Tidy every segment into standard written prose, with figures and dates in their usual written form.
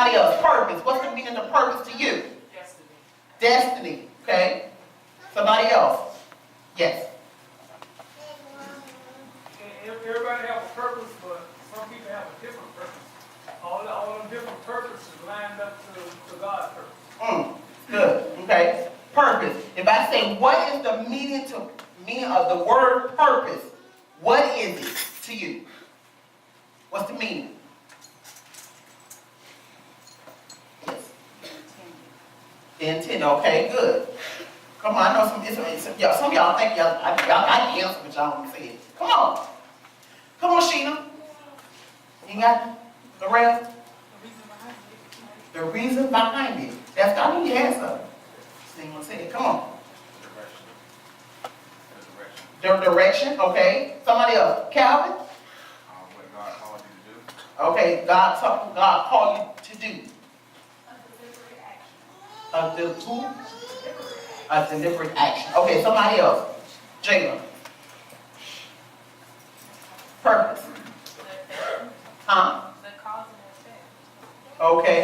Somebody else. Purpose. What's the meaning of purpose to you? Destiny. Destiny. Okay. Somebody else. Yes. Everybody have a purpose, but some people have a different purpose. All the different purposes lined up to God's purpose. Good. Okay. Purpose. If I say, what is the meaning of the word purpose? What is it to you? What's the meaning? Yes. Intent. Okay. Good. Come on. I know some of y'all think y'all got the answer, but y'all don't say it. Come on. Come on, Sheena. You got it? The rest? The reason behind it. That's I knew you had something. Just say it. Come on. The direction. Okay. Somebody else. Calvin? What God called you to do. Okay. Something God called you to do. A deliberate action. Okay. Somebody else. Jayla. Purpose. Huh? The cause and effect. Okay.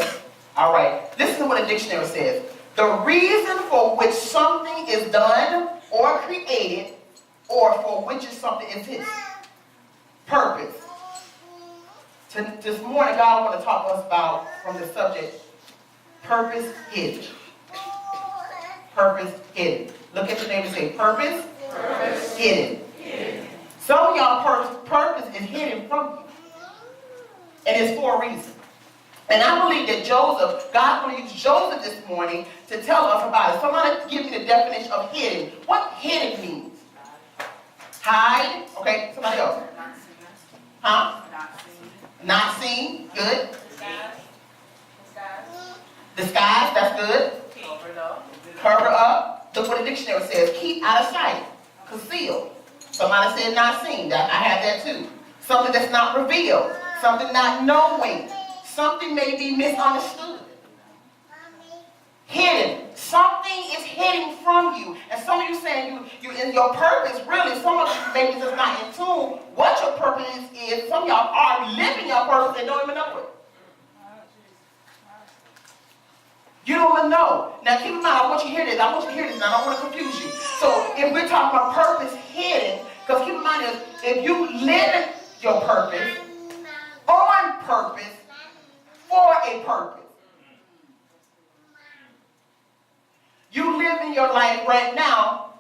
All right. Listen to what a dictionary says. The reason for which something is done or created or for which something exists. Purpose. This morning, God wants to talk to us about, from the subject, purpose hidden. Purpose hidden. Look at your neighbor and say, purpose, hidden. Some of y'all purpose is hidden from you. And it's for a reason. And I believe that Joseph, God's going to use Joseph this morning to tell us about it. Somebody give me the definition of hidden. What hidden means? Hide. Okay, somebody else. Huh? Not seen. Good. Disguise. That's good. Cover up. Look what the dictionary says. Keep out of sight. Conceal. Somebody said not seen. I have that too. Something that's not revealed. Something not knowing. Something may be misunderstood. Hidden. Something is hidden from you. And some of you saying you in your purpose, really, some of you maybe just not in tune what your purpose is. Some of y'all are living your purpose and don't even know it. You don't even know. Now keep in mind, I want you to hear this. I want you to hear this, and I don't want to confuse you. So if we're talking about purpose hidden, because keep in mind, if you live in your purpose, on purpose, for a purpose. You live in your life right now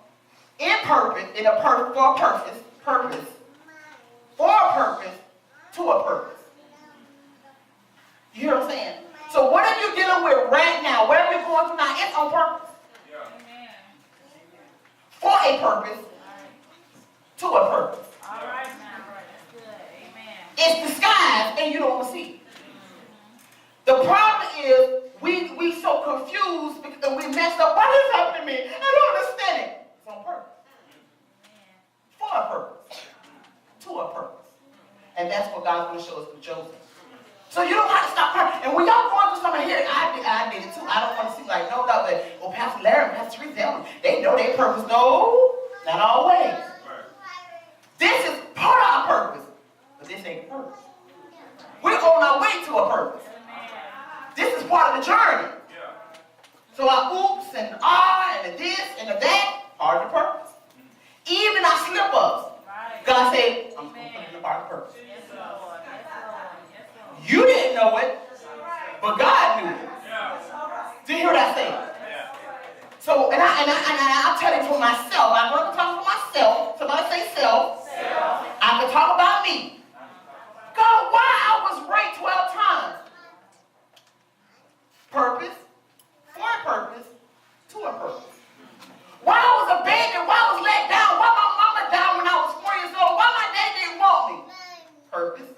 in purpose, for a purpose, for a purpose, to a purpose. You hear what I'm saying? So whatever you're dealing with right now, whatever you're going through now, it's on purpose. Amen. For a purpose, to a purpose. All right now. That's good. Amen. It's disguised and you don't see it. The problem is we so confused and we messed up. Why did this happen to me? I don't understand it. It's on purpose. For a purpose. To a purpose. And that's what God's going to show us with Joseph. So you don't have to stop crying. And when y'all going through something here, I did it too. I don't want to seem like no, but oh, Pastor Larry, Pastor Teresa, they know their purpose. No, not always. This is part of our purpose, but this ain't purpose. We're on our way to a purpose. This is part of the journey. So our oops and and the this and the that are the purpose. Even our slip-ups, God said, I'm going to put it in the part of the purpose. You didn't know it, but God knew it. Do you hear what I say? So, and I'll tell you for myself. I'm going to talk for myself. Somebody say self. I can talk about me. God, why I was raped 12 times? Purpose, for a purpose, to a purpose. Why I was abandoned, why I was let down, why my mama died when I was 4 years old, why my dad didn't want me? Purpose,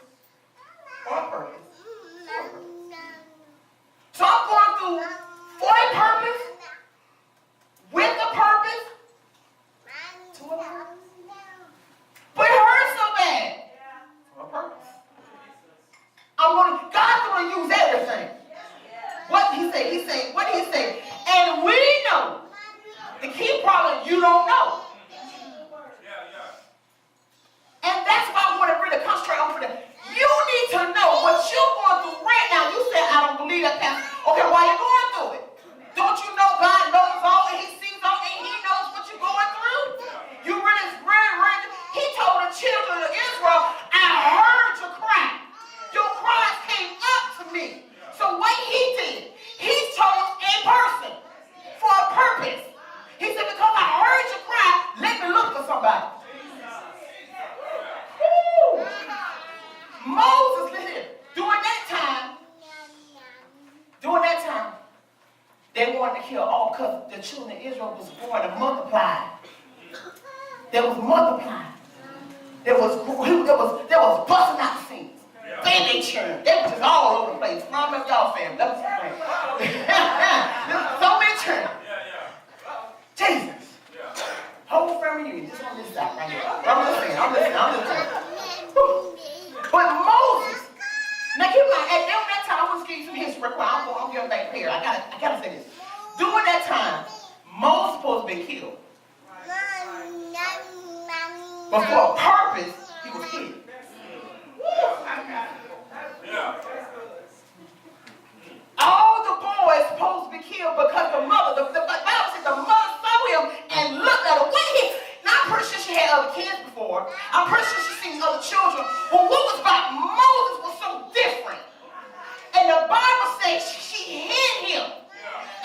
for a purpose, to a purpose. So I'm going through for a purpose, with a purpose, to a purpose. multiplying. There was busting out scenes. Baby children. They were just all over the place. Mom and y'all family. That was so many children. Jesus. Whole family reunion. Just on this side right here. I'm listening. But Moses, now keep in mind, at that time, I was giving you some history. I'm getting back here. I gotta say this. During that time, Moses was supposed to be killed. But for a purpose, he was killed. All the boys supposed to be killed because the Bible says the mother saw him and looked at him. Now I'm pretty sure she had other kids before. I'm pretty sure she's seen other children. But what was about Moses was so different. And the Bible says she hid him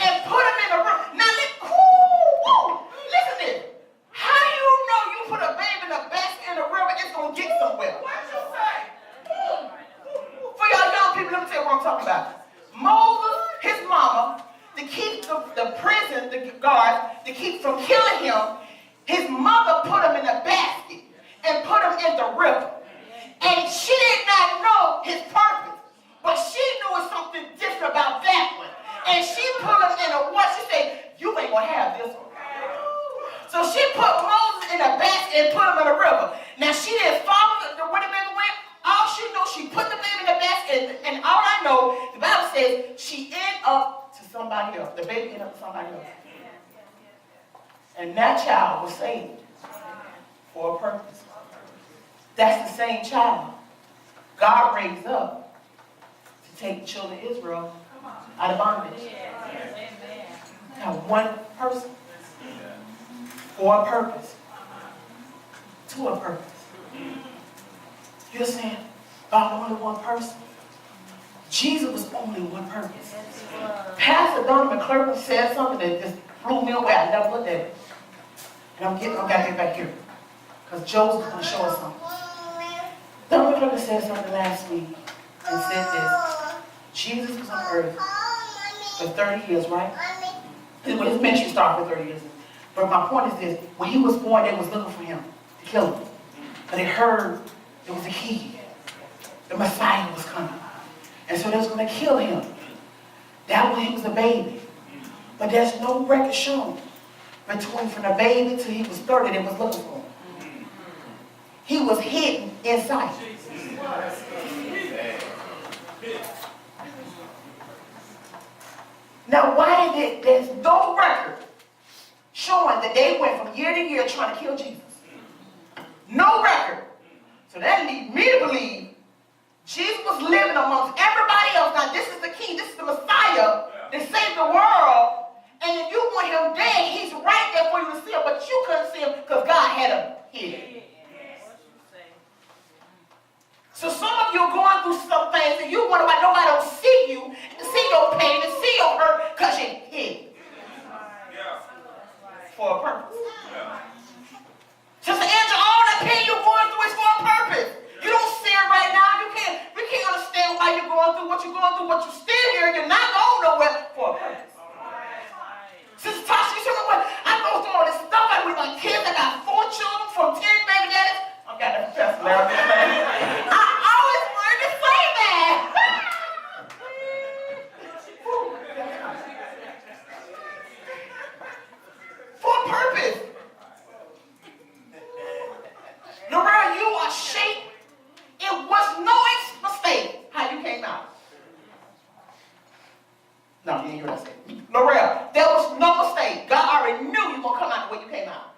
and put him in a room. Now listen to this. How do you know you put a baby in a basket in the river, it's going to get somewhere? What you say? For y'all young people, let me tell you what I'm talking about. Moses, his mama, to keep the prison, the guards, to keep from killing him, his mother put him in a basket and put him in the river. And she did not know his purpose, but she knew it was something different about that one. And she put him in a what? She said, you ain't going to have this one. So she put Moses in a basket and put him in a river. Now she didn't follow where the baby went. All she knew, she put the baby in the basket, and all I know, the Bible says she ended up to somebody else. The baby ended up to somebody else. And that child was saved for a purpose. That's the same child God raised up to take the children of Israel out of bondage. Now one person for a purpose, to a purpose. You're saying about only one person. Jesus was only one purpose. Pastor Donnie McClurkin said something that just blew me away. I never looked at it. And I've got to get back here. Because Joe's going to show us something. Donnie McClurkin said something last week and said this. Jesus was on earth for 30 years, right? His ministry started for 30 years. But my point is this. When he was born, they was looking for him to kill him. But they heard there was a key. The Messiah was coming. And so they was going to kill him. That when he was a baby. But there's no record shown between from the baby till he was 30 they was looking for him. He was hidden inside. Now why did there's no record showing that they went from year to year trying to kill Jesus? No record. So that leads me to believe Jesus was living amongst everybody else. Now this is the king, this is the Messiah that saved the world. And if you want him dead, he's right there for you to see him, but you couldn't see him because God had him hidden. So some of you are going through some things and you wonder why nobody don't see you, and see your pain, and see your hurt, because you're hidden. For a purpose. Sister Angela, all that pain you're going through is for a purpose. You don't see it right now. We can't understand why you're going through what you're going through, but you're still here. You're not going nowhere for a purpose. Sister Tasha, you said, what? I go through all this stuff. I with my kids. I got 4 children from 10 baby daddies. I've got that professor now. I always wanted to say that. For a purpose. Loretta, you are shaped. It was no mistake how you came out. No, you didn't hear what I said. Loretta, there was no mistake. God already knew you were going to come out the way you came out.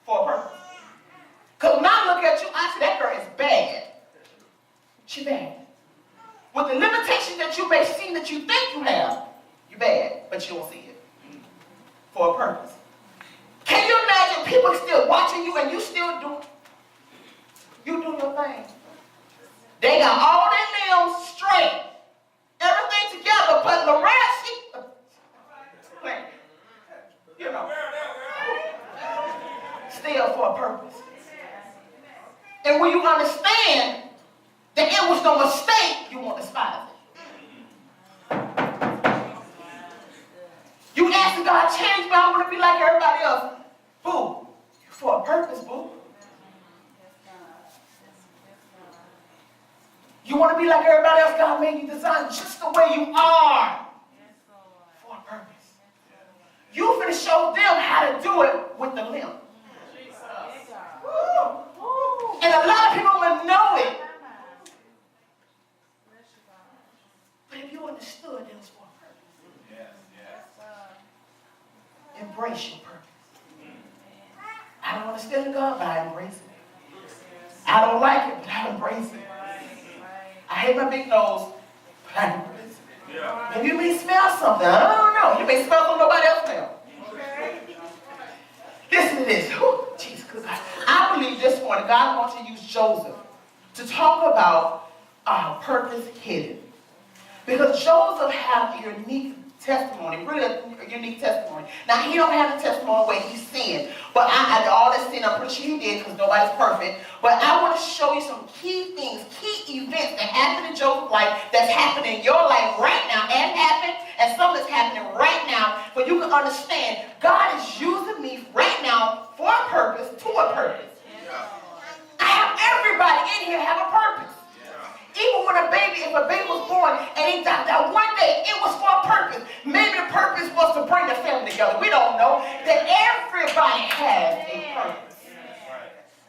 For a purpose. Because when I look at you, I say that girl is bad. She's bad. With the limitations that you may see that you think you have, you're bad, but you don't see it. For a purpose. Can you imagine people still watching you and you still do your thing? They got all their limbs straight, everything together, but Loretta, you know, still for a purpose. And when you understand that it was no mistake, you won't despise it. You asking God, change me, I want to be like everybody else. Fool, you're for a purpose, boo. You want to be like everybody else? God made you designed just the way you are for a purpose. You finna show them how to do it with the limb. And a lot of people will know it. But if you understood it was for a purpose. Embrace your purpose. I don't understand God, but I embrace it. I don't like it, but I embrace it. I hate my big nose, but I embrace it. And you may smell something. I don't know. You may smell something nobody else smells. Listen to this. Jesus, I believe this morning God wants to use Joseph to talk about purpose hidden. Because Joseph had a unique testimony, really a unique testimony. Now, he don't have the testimony where he sinned, but all this sin, I'm pretty sure he did because nobody's perfect. But I want to show you some key things, key events that happened in Joseph's life, that's happening in your life right now, and happened, and some that's happening right now, but you can understand God is using me right now for a purpose, to a purpose. I have everybody in here have a purpose. Even when if a baby was born and he died that one day, it was for a purpose. Maybe the purpose was to bring the family together. We don't know. That everybody has a purpose.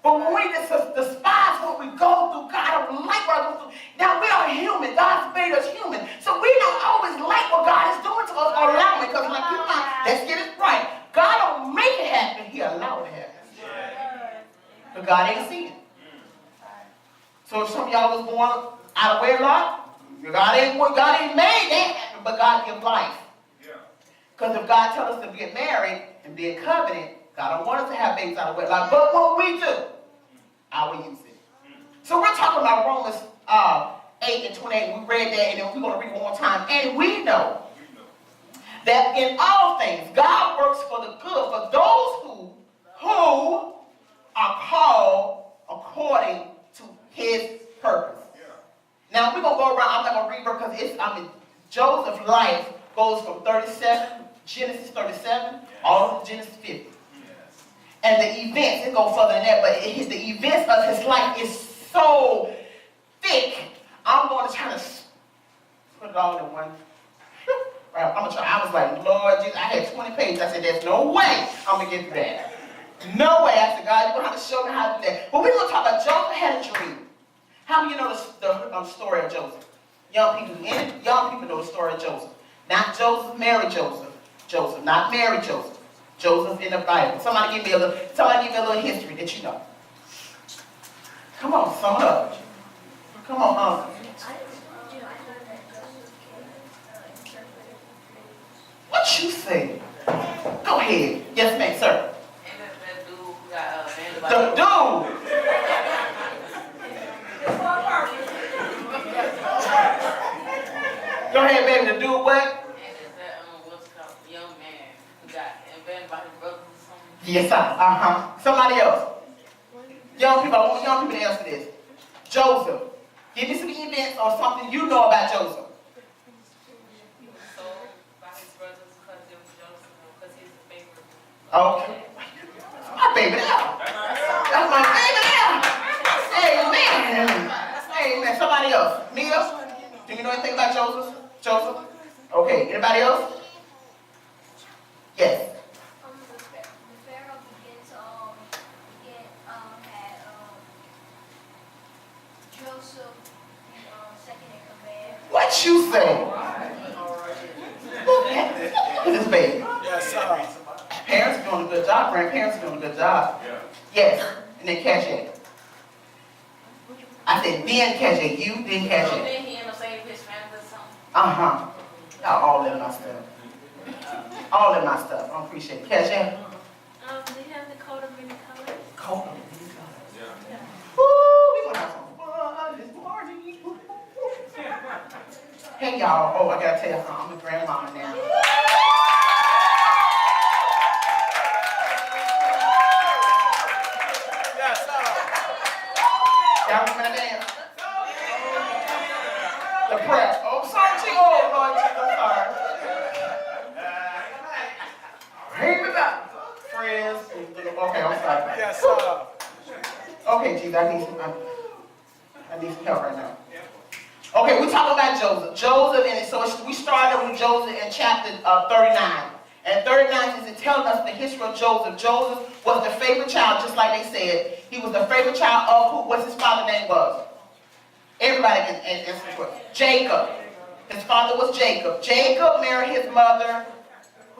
But when we despise what we go through, God don't like what I go through. Now we are human. God's made us human. So we don't always like what God is doing to us or allowing it. Because like you let's get it right. God don't make it happen. He allowed it to happen. But God ain't seen it. So if some of y'all was born out of wedlock, God ain't made that happen, but God gives life. Because if God tells us to get married and be a covenant, God don't want us to have babies out of wedlock. But what we do, I will use it. So we're talking about Romans 8 and 28. We read that, and then we're going to read it one more time. And we know that in all things, God works for the good for those who are called according to his purpose. Now we're gonna go around. I'm not gonna read because Joseph's life goes from Genesis 37, all to Genesis 50. And the events, it goes further than that, but the events of his life is so thick. I'm going to try to put it all in one. I'm gonna try. I was like, Lord Jesus, I had 20 pages. I said, there's no way I'm gonna get through that. No way. I said, God, you're gonna have to show me how to do that. But we're gonna talk about Joseph had a dream. How many of you know the story of Joseph? Young people know the story of Joseph. Not Joseph married Joseph. Joseph, not married Joseph. Joseph in the Bible. Somebody give me a little history that you know. Come on, sum it up. Come on, What you say? Go ahead. Yes, ma'am, sir. The dude. Go ahead, baby. The dude what? Young man who got abandoned by his brothers or something. Yes, sir. Somebody else. Young people, I want young people to answer this. Joseph. Give me some events or something you know about Joseph. He was sold by his brothers because it was Joseph, because he's the favorite. Okay. My baby now. That's my baby now. Amen. Amen. Somebody else. Mia? Do you know anything about Joseph? Joseph? Okay. Anybody else? Yes. The Pharaoh had Joseph second in command. What you say? Look at this baby. Yes, sir. Parents are doing a good job. Grandparents are doing a good job. Yeah. Yes. And then Cashet. I said then Cashet. You then Cashet. Then he ended up saving his family or something. Y'all all in my stuff. All in my stuff. I appreciate it. Cashet. They have the coat of many colors. Cold. Woo, Yeah. we gonna have some fun this morning. Hey y'all. Oh, I gotta tell you something. I'm a grandmama now. Y'all remember that dance? The prayer. Oh, I'm sorry, Chico. Oh, Lord, Chico, I'm sorry. Bring me back. Friends. Okay, I'm sorry. Yes, Okay, Jesus, I need some help right now. Okay, we're talking about Joseph. Joseph, and so we started with Joseph in chapter 39. And 39 is telling us the history of Joseph. Joseph was the favorite child, just like they said. He was the favorite child of who? What's his father's name was? Everybody can answer the question. Jacob. His father was Jacob. Jacob married his mother.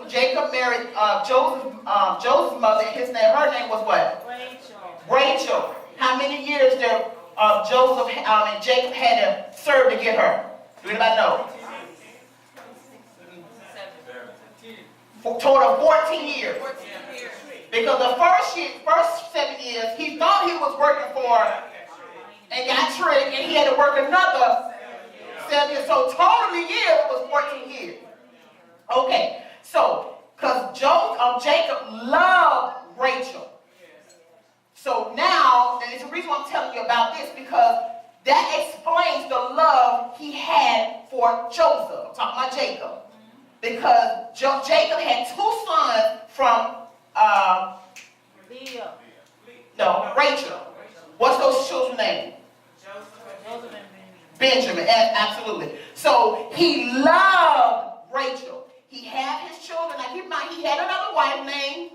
Jacob married Joseph's mother. Her name was what? Rachel. How many years did Joseph and Jacob had to serve to get her? Do anybody know? Total of 14 years. Because the first 7 years, he thought he was working for and got tricked, and he had to work another 7 years. So totally years was 14 years. Okay, so because Jacob loved Rachel. So now, and it's the reason why I'm telling you about this, because that explains the love he had for Joseph. I'm talking about Jacob. Because Jacob had 2 sons from Rachel. What's those children's names? Joseph and Benjamin, absolutely. So he loved Rachel. He had his children. Now keep in mind, he had another wife named